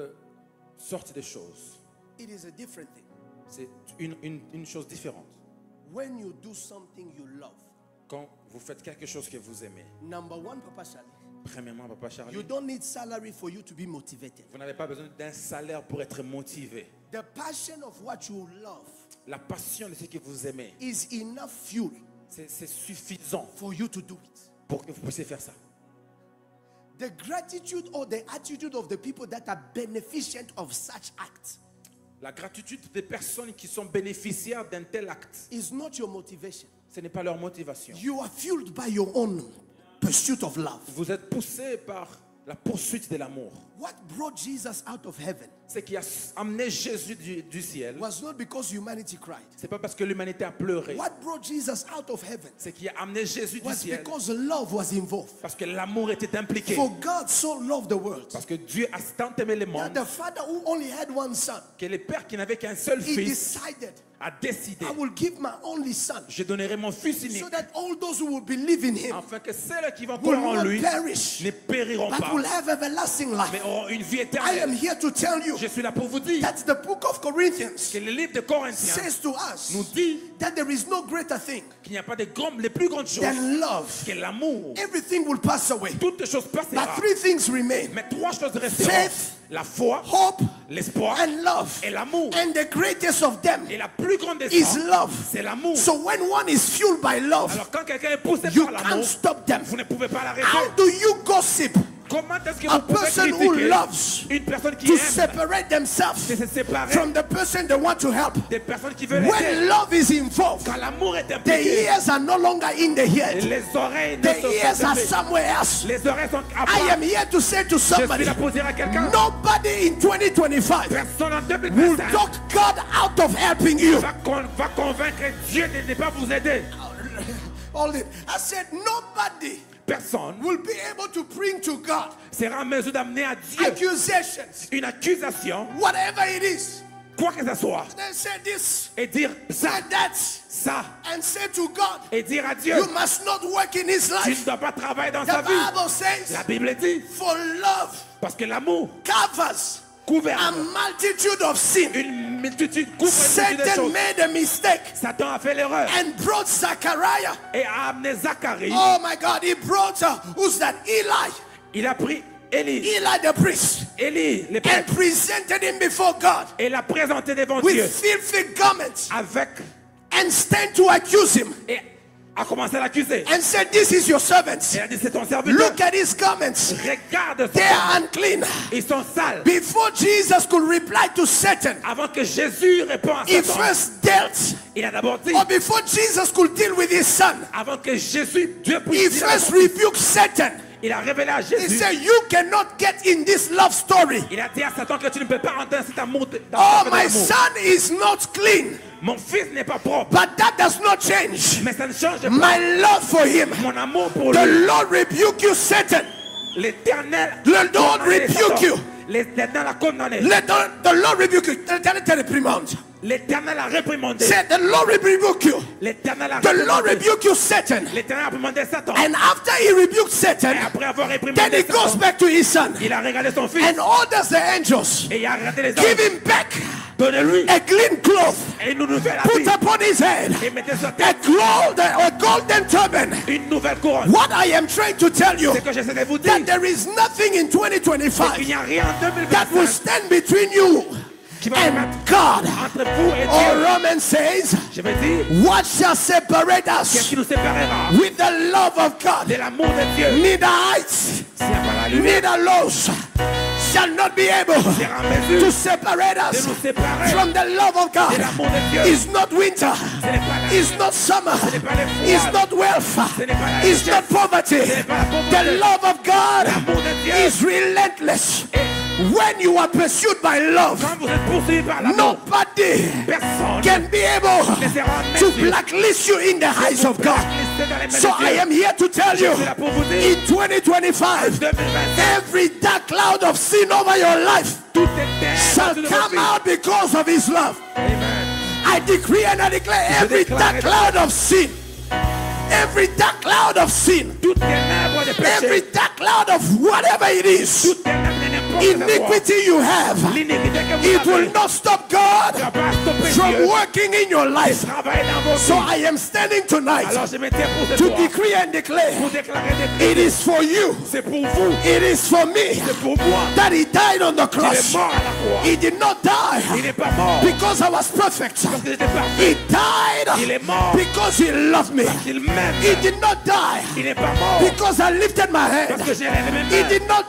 sortes de choses. It is a different thing. C'est une chose différente. When you do something you love, Quand vous faites quelque chose que vous aimez, number one, Papa Charlie, premièrement, Papa Charlie, you don't need salary for you to be motivated. vous n'avez pas besoin d'un salaire pour être motivé. The passion of what you love La passion de ce que vous aimez, is enough fuel c'est suffisant for you to do it. pour que vous puissiez faire ça. The gratitude or the attitude of the people that are beneficent of such acts La gratitude des personnes qui sont bénéficiaires d'un tel acte, is not your motivation. ce n'est pas leur motivation. You are fueled by your own pursuit of love. Vous êtes poussé par la poursuite de l'amour. What brought Jesus out of heaven Ce qui a amené Jésus du ciel, was not because humanity cried. c'est pas parce que l'humanité a pleuré. What brought Jesus out of heaven Ce qui a amené Jésus du was ciel, because love was involved. parce que l'amour était impliqué. For God so loved the world Parce que Dieu a tant aimé le that monde the Father who only had one son, que le Père qui n'avait qu'un seul He fils decided, a décidé, I will give my only son je donnerai mon fils unique, so that all those who will believe in Him afin que ceux qui vont will croire en not lui perish ne périront but pas, will have everlasting life. mais auront une vie I am éternelle. here to tell you Je suis là pour vous dire that the book of Corinthians que le livre de Corinthiens says to us nous dit that there is no greater thing qu'il n'y a pas les plus grandes choses than love. que l'amour. Everything will pass away, Toutes les choses but passeront, three things remain: mais trois choses resteront: faith, la foi, hope, l'espoir and love. et l'amour. And the greatest of them Et la plus grande des is choses, love. c'est l'amour. So when one is fueled by love, Alors quand quelqu'un est poussé you par can't l'amour, stop them. vous ne pouvez pas l'arrêter. How do you gossip Comment est-ce que a vous pouvez person who critiquer loves une personne qui to aime separate de themselves se séparer from the person they want to help? des personnes qui veulent When aider? love is involved, Quand l'amour est the impliqué, ears are no longer in the head. les oreilles ne The sont ears pas are fermées. somewhere else. Les oreilles sont à I part. am here to say to Je suis somebody, là pour dire à quelqu'un, nobody in 2025 personne en will 2025 talk God out of helping you. va convaincre Dieu de ne pas vous aider. Hold it. I said nobody Personne will be able to bring to God sera en mesure d'amener à Dieu accusations, une accusation, whatever it is. quoi que ce soit, Then say this, et dire ça, say that, ça, and say to God, et dire à Dieu, you must not work in His tu life. ne dois pas travailler dans The sa vie. Bible says, La Bible dit, for love parce que l'amour covers a gouverne multitude of sin. une multitude, couvre une multitude de Satan choses. made a mistake Satan a fait l'erreur and brought Zachariah. et a amené Zacharie. Oh my God, he brought, who's that? Eli. Il a pris Élie, Eli the priest, Élie, les and prêtres, presented him before God et l'a présenté devant Dieu with filthy garments avec, and stand to accuse him et a commencé à l'accuser. and said, "This is your servant. Il a dit, c'est ton serviteur. Look at his garments. Regarde They son are unclean." ils sont sales. Before Jesus could reply to Satan, Avant que Jésus réponde à he Satan, first dealt, il a d'abord dit, or before Jesus could deal with his son, avant que Jésus, Dieu he puisse dire, first rebuked Satan. il a révélé à He Jésus. said, "You cannot get in this love story. Il a dit à Satan que tu ne peux pas entrer dans cet amour. Dans Oh, cet my amour. son is not clean." Mon fils n'est pas propre. But that does not change Mais ça ne change pas my love for him. mon amour pour The lui. Lord rebuke you, Satan. L'éternel. The Lord condamné rebuke Satan. you. L'éternel a condamné. Let the Lord rebuke you. Tell reprimand. L'éternel a réprimandé. Say, the Lord rebuke you. L'éternel a The Lord réprimandé. rebuke you, Satan. L'éternel a réprimandé Satan. And after he rebuked Satan, Et après avoir then réprimandé he goes Satan, back to his son il a regardé son fils and orders the angels, et il a regardé les give anges. him back Donnez-lui a clean cloth, une nouvelle put habit upon his head et mettez sur a tête golden turban. une nouvelle couronne. What I am trying to tell you, C'est que j'essaie de vous dire that there is nothing in qu'il 2025 n'y a rien en that will 2025 stand between you qui va se and mettre God. entre vous et Or Dieu. Romans says, Je vais dire, what shall separate qu'est-ce us qui nous séparera with the love of de God? l'amour de Dieu? Neither heights, S'il n'y a pas la lumière, neither lows shall not be able sera en mesure to separate de us nous séparer from the love of de God. l'amour de Dieu. It's not winter, Ce n'est pas la it's not summer, ce n'est pas le it's froid, not wealth, ce n'est pas la it's not richesse, poverty. ce n'est pas la The pauvreté. love of God L'amour de Dieu. is relentless. Et When you are pursued by love, quand vous êtes poursuivi par l'amour, nobody personne can be able ne sera en to mesure blacklist you in the eyes of God. blacklisté dans les mains So de I Dieu. am here to tell you, Je suis là pour vous dire, in 2025, 2025, every dark cloud of sin over your life tout est shall terre de come out because of his love. Amen. I decree and I declare every dark cloud of sin, every dark cloud of sin, Tout ténèbre de every péché, dark cloud of whatever it is, tout ténèbre de n'importe quoi, iniquity you have, l'iniquité que vous it avez, will not stop God ne va pas stopper from Dieu working in your life. travailler dans vos So vies. I am standing tonight Alors je me tiens pour ce to soir, decree and pour declare, déclarer des it is for you, c'est pour vous, it is for me, c'est pour moi. that he died on the Il est cross. mort à la croix. He did not Il die n'est pas mort because I was perfect. parce que j'étais parfait. He died Il est mort because he loved me. Il m'aime. He did not die Il n'est pas mort because I lifted my parce que hand. j'ai levé mes He mains. did not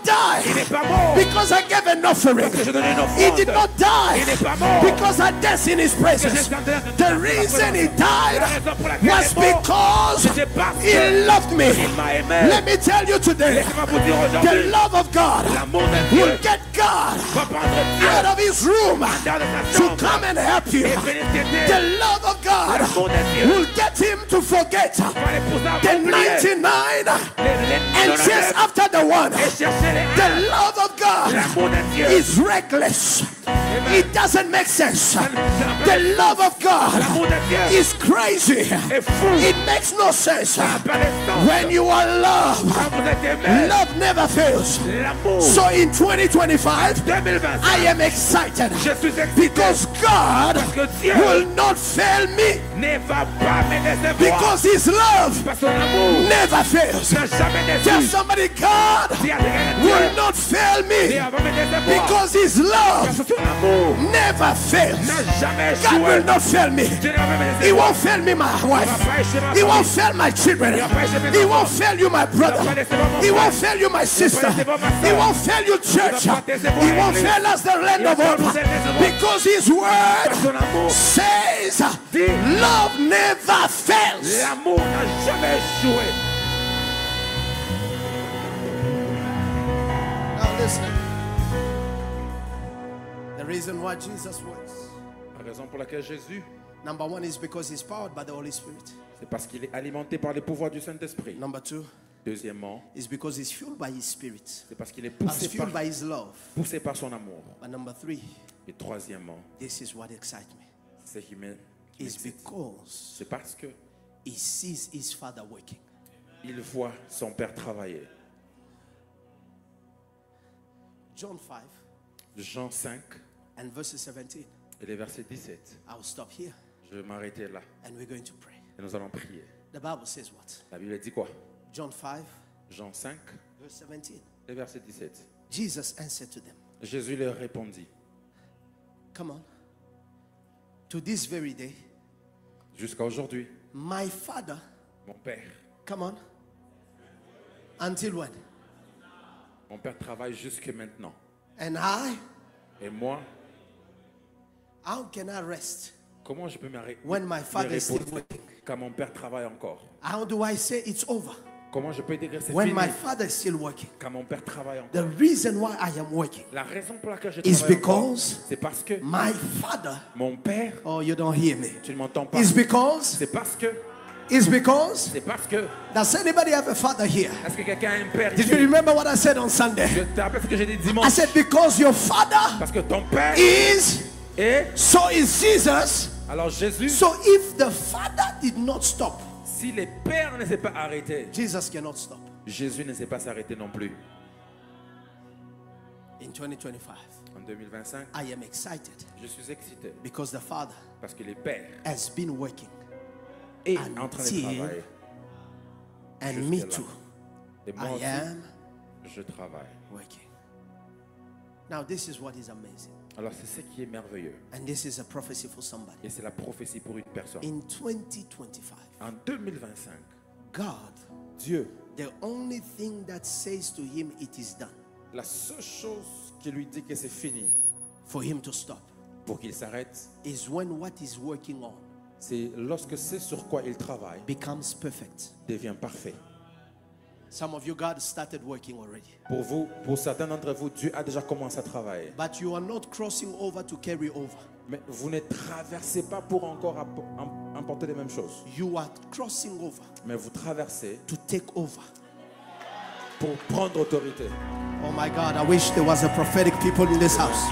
Il n'est die pas mort because I gave an offering. parce que j'ai donné une He offrande. did not Il n'est die pas mort because I danced in his parce que presence. j'ai chanté The reason he died La raison pour laquelle was il est mort, because c'était parce he que loved me. il m'a aimé. Let me tell you today, Laissez-moi vous dire the aujourd'hui, love of God l'amour de Dieu will get God va prendre Dieu out of his room dans sa to chambre come and help you. et venir t'aider. The love of God L'amour de Dieu will get him to forget va les pousser à the oublier 99 les and chase after the one. et chercher les The love of God L'amour de Dieu is reckless. It doesn't make sense. The love of God L'amour de Dieu is crazy. est fou. It makes no sense. Ça n'a pas de sens. When you are loved, Quand vous êtes aimé, love never fails. l'amour So in 2025, 2025, I am excited je suis excité because God parce que Dieu will not fail me ne va pas me décevoir because his love parce que son amour never fails. n'a jamais Tell déçu. somebody, God Si avec will Dieu not fail ne me va pas me décevoir because his parce love que son amour never fails. n'a jamais God échoué. will not fail me. Dieu ne va pas me He décevoir. won't fail me, my wife. He won't fail my children. He won't fail you, my brother. He won't fail you, my sister. He won't fail you, church. He won't fail us, the land of hope. Because his word Son amour, says love never fails. l'amour n'a jamais échoué. Now listen. The reason why Jesus works, La raison pour laquelle Jésus, number one, is because he's powered by the Holy Spirit. c'est parce qu'il est alimenté par les pouvoirs du Saint-Esprit. Number two Deuxièmement, is because he's fueled by his spirit. c'est parce qu'il est He's fueled by poussé his love. par son amour. But number three, Et troisièmement, this is what excites me. c'est qu'il Is because c'est parce que he sees his father working. il voit son père travailler. John 5 Jean 5 and verse 17. et les versets 17. I'll stop here Je vais m'arrêter là and we're going to pray. et nous allons prier. The Bible says what? La Bible dit quoi? John 5 Jean 5, verse 17. Et verset 17. Jesus answered to them, Jésus leur répondit, come on. To this very day, jusqu'à aujourd'hui, my Father, mon Père, come on. Until when? mon Père travaille jusque maintenant. And I, Et moi, how can I rest comment je peux m'arrêter when my Father is still working? quand mon Père travaille encore? How do I say it's over Comment je peux dire que c'est when fini my Father is still working? quand mon Père travaille encore? The reason why I am working La raison pour laquelle je is travaille encore, because c'est parce que my Father, mon Père, oh, you don't hear me. tu ne m'entends pas. It's because, C'est parce que, does anybody have a father here? est-ce que quelqu'un a un père Did you ici? remember what I said on Sunday? Je te rappelle ce que j'ai dit I dimanche. said because your father Parce que ton père is, est, so is Jesus. alors Jésus, So if the father did not stop, si les pères ne s'est pas arrêté, Jesus cannot stop. Jésus ne s'est pas s'arrêter non plus. In 2025, En 2025, I am excited je suis excité because the father parce que les pères has been working est en train de Until travailler. and Jusque me là. too. Et moi I aussi, am je travaille. working. Now this is what is amazing. Alors c'est ce qui est merveilleux. And this is a prophecy for somebody. Et c'est la prophétie pour une personne. In 2025, En 2025, God, Dieu, the only thing that says to him it is done, la seule chose qui lui dit que c'est fini for him to stop, pour qu'il s'arrête, is when what he's working on c'est lorsque c'est sur quoi il travaille becomes perfect. devient parfait. Some of you, God started working already. Pour vous, pour certains d'entre vous, Dieu a déjà commencé à travailler. But you are not crossing over to carry over. Mais vous ne traversez pas pour encore emporter les mêmes choses. You are crossing over Mais vous traversez to take over. pour prendre autorité. Oh my God, I wish there was a prophetic people in this house.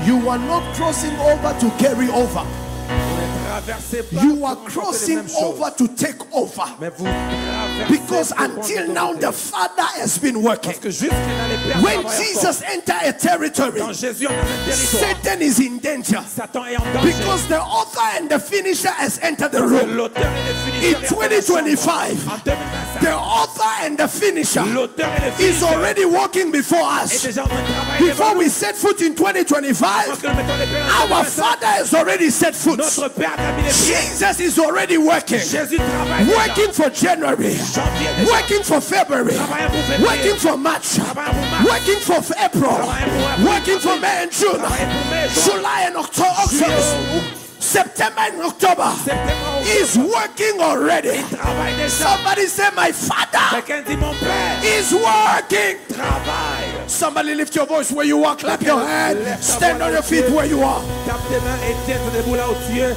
You are not crossing over to carry over. Vous ne traversez pas You pour are emporter les crossing mêmes choses. over to take over. Mais vous traversez Because pour prendre until now autorité. the Father has been working. Parce que jusque-là, les pères When travaillent Jesus entered a territory, encore. Quand Jésus entre dans un territoire, Satan is in danger. Satan est en danger. Because the author and the finisher has entered the room. L'auteur et le In finisseur est dans la chambre. 2025, En 2025, the author and the finisher l'auteur et le is finisseur already walking before est us. déjà en train de travailler. Before devant we nous. set foot in Avant 2025, que nous mettions les pieds dans our 2025, Father has already set foot. notre Père a mis les pieds. Jesus is already working. Jésus travaille déjà. Working for January, Janvier déjà. working for February, Travaillant pour février. working for March, Travaillant pour mars. working for April, Travaillant pour avril. working for May and June, Travaillant pour mai, juin. July and October, Juillet, September and October. Septembre, He's working already. il travaille déjà. Somebody say, my Father Quelqu'un dit mon Père is working. travaille. Somebody lift your voice where you are, clap your hand, stand on your feet where you are. Tape tes mains et tiens debout là où tu es.